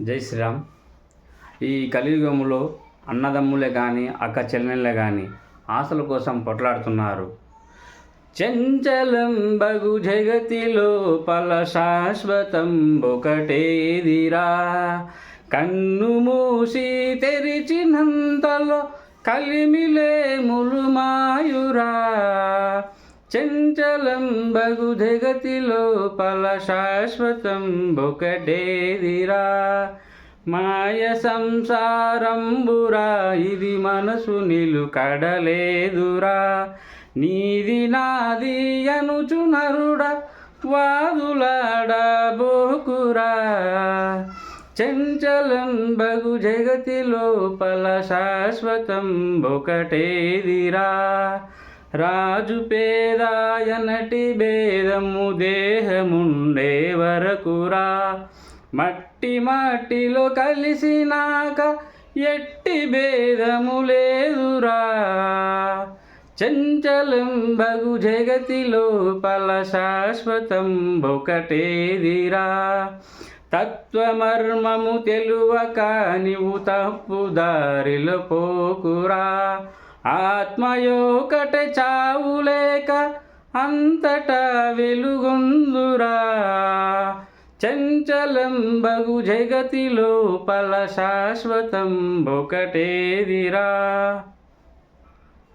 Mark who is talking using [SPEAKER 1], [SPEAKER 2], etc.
[SPEAKER 1] జై శ్రీరామ్. ఈ కలియుగంలో అన్నదమ్ములే కానీ అక్క చెల్లెళ్ళే కానీ ఆశల కోసం పొట్లాడుతున్నారు. చంచలం బగు జగతిలో పల శాశ్వతం ఒకటేదిరా. కన్ను మూసి తెరిచినంతలో కలిమిలే ములుమాయురా. చంచలం బగు జగతిలో పల శాశ్వతం ఒకటేదిరా. మాయ సంసారంబురా ఇది మనసు నిలుకడలేదురా. నీది నాది అనుచు నరుడా వాదులాడబోకురా. చంచలం బగు జగతిలో పల శాశ్వతం ఒకటేదిరా. రాజు పేదాయనటి భేదము దేహముండే వరకురా. మట్టి మట్టిలో కలిసినాక ఎట్టి భేదము లేదురా. చంచలం బగు జగతిలో పల శాశ్వతం ఒకటేదిరా. తత్వమర్మము తెలువక నీవు తప్పు దారిలో పోకురా. ఆత్మయోకటే చావులేక అంతటా వెలుగొందురా. చంచలం బగు జగతిలో పల శాశ్వతం ఒకటేదిరా.